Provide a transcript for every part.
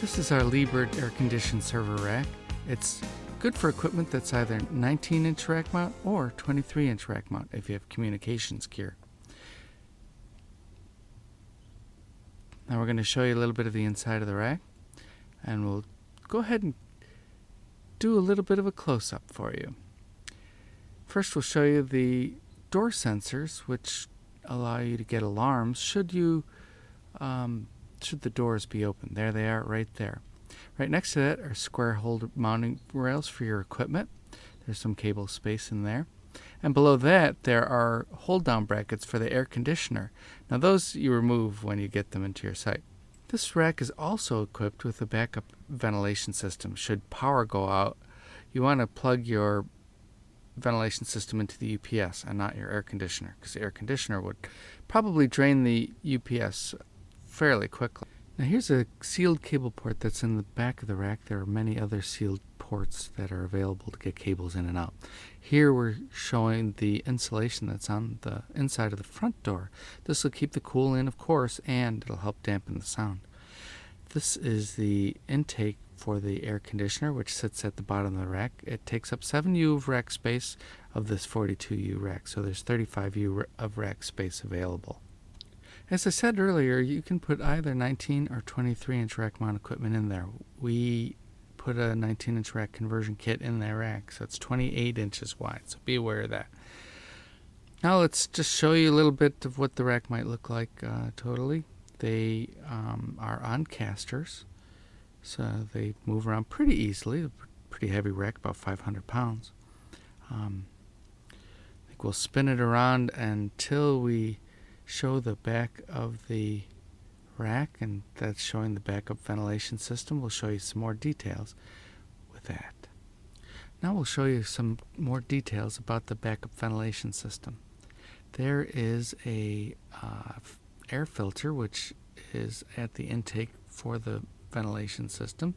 This is our Liebert air-conditioned server rack. It's good for equipment that's either 19-inch rack mount or 23-inch rack mount if you have communications gear. Now we're going to show you a little bit of the inside of the rack, and we'll go ahead and do a little bit of a close-up for you. First we'll show you the door sensors, which allow you to get alarms should the doors be open. There they are right there. Right next to that are square hole mounting rails for your equipment. There's some cable space in there. And below that there are hold down brackets for the air conditioner. Now those you remove when you get them into your site. This rack is also equipped with a backup ventilation system. Should power go out, you want to plug your ventilation system into the UPS and not your air conditioner, because the air conditioner would probably drain the UPS fairly quickly. Now here's a sealed cable port that's in the back of the rack. There are many other sealed ports that are available to get cables in and out. Here we're showing the insulation that's on the inside of the front door. This will keep the cool in, of course, and it'll help dampen the sound. This is the intake for the air conditioner, which sits at the bottom of the rack. It takes up 7U of rack space of this 42U rack, so there's 35U of rack space available. As I said earlier, you can put either 19 or 23-inch rack mount equipment in there. We put a 19-inch rack conversion kit in that rack, so it's 28 inches wide, so be aware of that. Now let's just show you a little bit of what the rack might look like totally. They are on casters, so they move around pretty easily. Pretty heavy rack, about 500 pounds. I think we'll spin it around until we show the back of the rack, and that's showing the backup ventilation system. We'll show you some more details with that. Now we'll show you some more details about the backup ventilation system. There is a air filter which is at the intake for the ventilation system.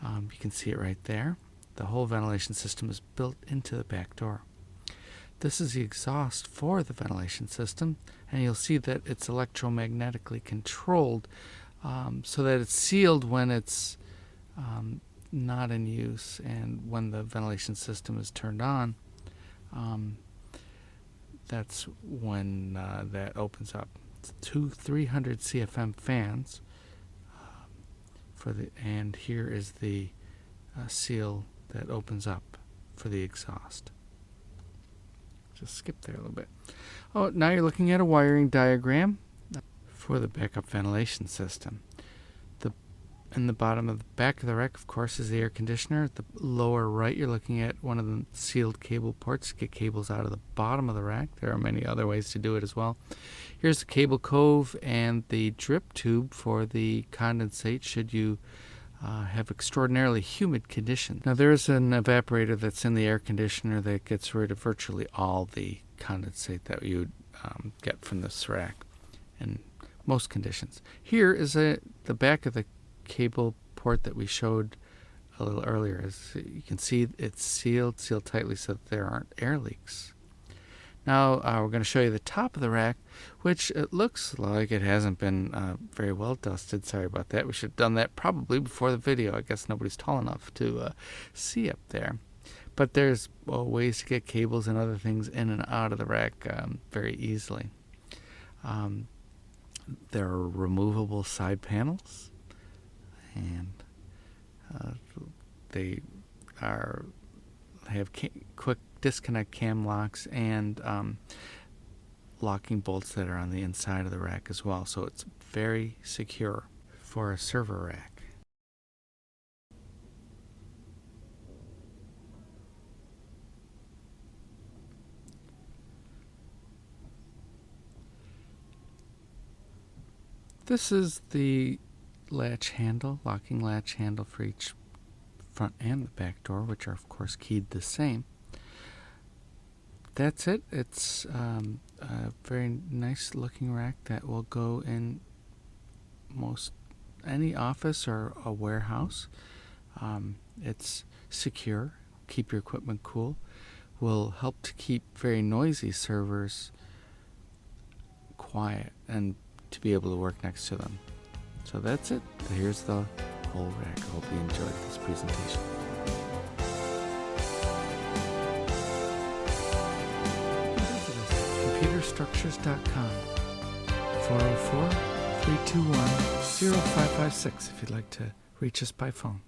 You can see it right there. The whole ventilation system is built into the back door. This is the exhaust for the ventilation system, and you'll see that it's electromagnetically controlled so that it's sealed when it's not in use, and when the ventilation system is turned on, that's when that opens up. It's two 300 CFM fans and here is the seal that opens up for the exhaust. Just skip there a little bit. Oh, now you're looking at a wiring diagram for the backup ventilation system. In the bottom of the back of the rack, of course, is the air conditioner. At the lower right, you're looking at one of the sealed cable ports to get cables out of the bottom of the rack. There are many other ways to do it as well. Here's the cable cove and the drip tube for the condensate should you have extraordinarily humid conditions. Now there's an evaporator that's in the air conditioner that gets rid of virtually all the condensate that you get from this rack in most conditions. Here is the back of the cable port that we showed a little earlier. As you can see, it's sealed tightly so that there aren't air leaks. Now we're going to show you the top of the rack, which it looks like it hasn't been very well dusted. Sorry about that. We should have done that probably before the video. I guess nobody's tall enough to see up there. But there's ways to get cables and other things in and out of the rack very easily. There are removable side panels, and they have quick disconnect cam locks and locking bolts that are on the inside of the rack as well, so it's very secure for a server rack. This is the latch handle, locking latch handle for each front and the back door, which are of course keyed the same. That's it. It's a very nice looking rack that will go in most any office or a warehouse. It's secure, keep your equipment cool, will help to keep very noisy servers quiet and to be able to work next to them. So that's it. Here's the whole rack. I hope you enjoyed this presentation. Computerstructures.com 404-321-0556 if you'd like to reach us by phone.